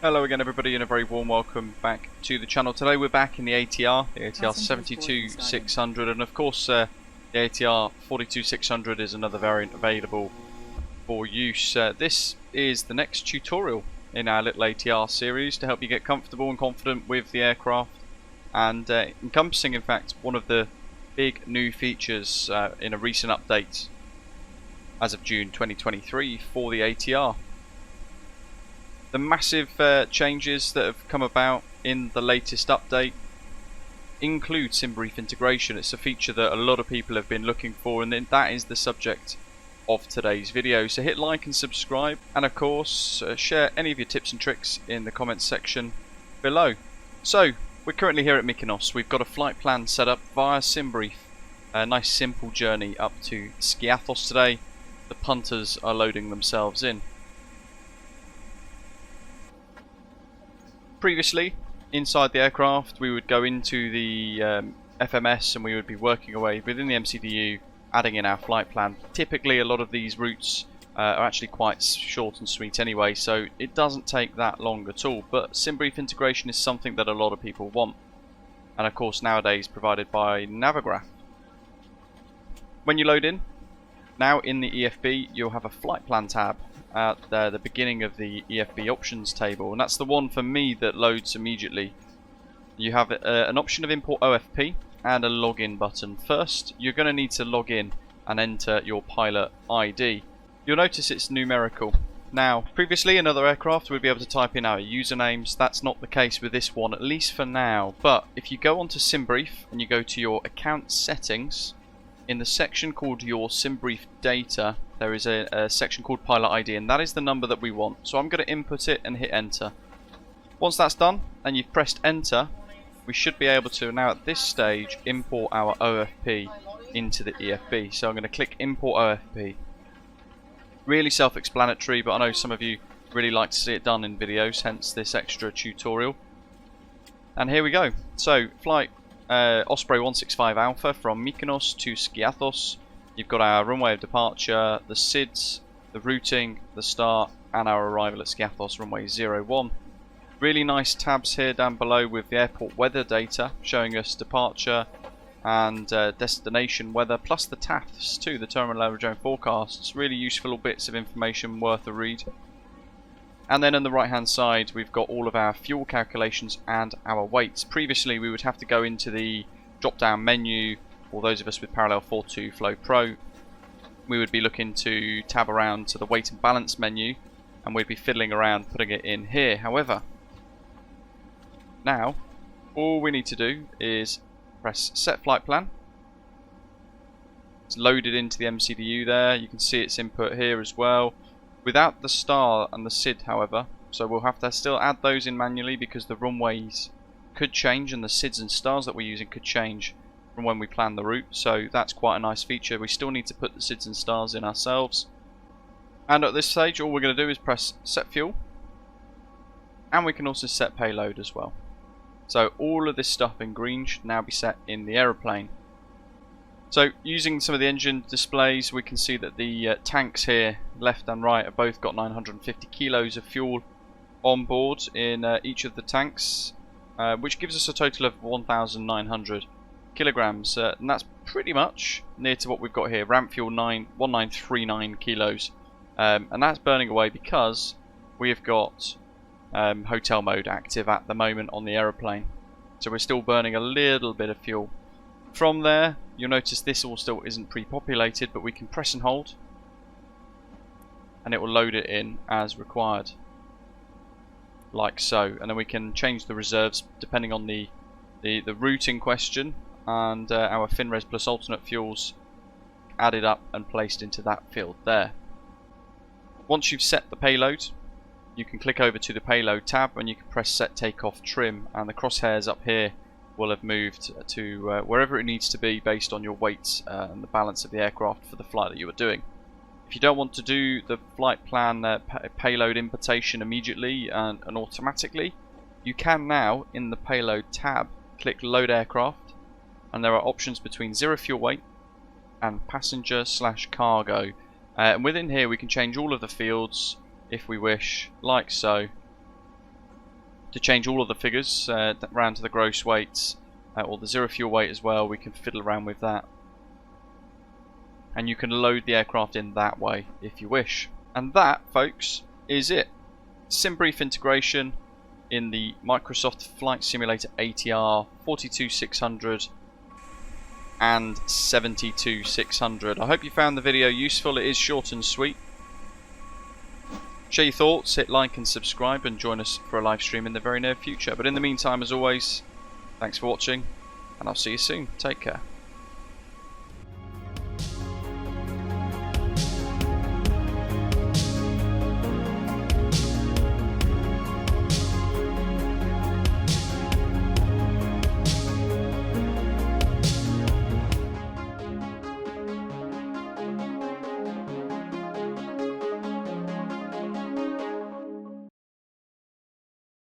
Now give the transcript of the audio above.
Hello again everybody and a very warm welcome back to the channel. Today we're back in the ATR, the ATR72-600, and of course the ATR42-600 is another variant available for use. This is the next tutorial in our little ATR series to help you get comfortable and confident with the aircraft, and encompassing in fact one of the big new features in a recent update as of June 2023 for the ATR. The massive changes that have come about in the latest update include Simbrief Integration. It's a feature that a lot of people have been looking for, and that is the subject of today's video. So hit like and subscribe, and of course share any of your tips and tricks in the comments section below. So we're currently here at Mykonos. We've got a flight plan set up via Simbrief. A nice simple journey up to Skiathos today. The punters are loading themselves in. Previously, inside the aircraft, we would go into the FMS and we would be working away within the MCDU, adding in our flight plan. Typically, a lot of these routes are actually quite short and sweet anyway, so it doesn't take that long at all. But Simbrief Integration is something that a lot of people want, and of course nowadays provided by Navigraph. When you load in, now in the EFB, you'll have a flight plan tab at the beginning of the EFB options table, and that's the one for me that loads immediately. You have an option of import OFP and a login button. First, you're going to need to log in and enter your pilot ID. You'll notice it's numerical. Now, previously another aircraft would be able to type in our usernames. That's not the case with this one, at least for now. But if you go onto Simbrief and you go to your account settings, in the section called your Simbrief data, there is a section called pilot ID, and that is the number that we want. So I'm going to input it and hit enter. Once that's done and you've pressed enter, we should be able to now at this stage import our OFP into the EFB. So I'm going to click import OFP. Really self-explanatory, but I know some of you really like to see it done in videos, hence this extra tutorial. And here we go. So flight Osprey 165 Alpha from Mykonos to Skiathos. You've got our runway of departure, the SIDS, the routing, the start, and our arrival at Skiathos runway 01. Really nice tabs here down below with the airport weather data showing us departure and destination weather, plus the TAFs too, the terminal aerodrome forecasts. Really useful bits of information worth a read. And then on the right hand side we've got all of our fuel calculations and our weights. Previously we would have to go into the drop down menu, or those of us with Parallel 42 Flow Pro, we would be looking to tab around to the weight and balance menu, and we'd be fiddling around putting it in here. However, now all we need to do is press set flight plan. It's loaded into the MCDU there. You can see its input here as well, without the star and the SID however, so we'll have to still add those in manually because the runways could change and the SIDs and stars that we're using could change from when we plan the route, so that's quite a nice feature. We still need to put the SIDs and stars in ourselves. And at this stage all we're going to do is press set fuel, and we can also set payload as well. So all of this stuff in green should now be set in the aeroplane. So using some of the engine displays, we can see that the tanks here, left and right, have both got 950 kilos of fuel on board in each of the tanks, which gives us a total of 1,900 kilograms, and that's pretty much near to what we've got here. Ramp fuel 1939 kilos, and that's burning away because we have got hotel mode active at the moment on the aeroplane, so we're still burning a little bit of fuel. From there you'll notice this all still isn't pre-populated, but we can press and hold and it will load it in as required, like so, and then we can change the reserves depending on the route in question, and our FinRes plus alternate fuels added up and placed into that field there. Once you've set the payload, you can click over to the payload tab and you can press set takeoff trim, and the crosshairs up here will have moved to wherever it needs to be based on your weights and the balance of the aircraft for the flight that you are doing. If you don't want to do the flight plan payload importation immediately and automatically, you can now in the payload tab click load aircraft, and there are options between 0 fuel weight and passenger/cargo, and within here we can change all of the fields if we wish, like so. to change all of the figures round to the gross weights or the zero fuel weight as well. We can fiddle around with that, and you can load the aircraft in that way if you wish. And that, folks, is it. Simbrief integration in the Microsoft Flight Simulator ATR 42-600 and 72-600. I hope you found the video useful. It is short and sweet. Share your thoughts, hit like and subscribe, and join us for a live stream in the very near future. But in the meantime, as always, thanks for watching, and I'll see you soon. Take care.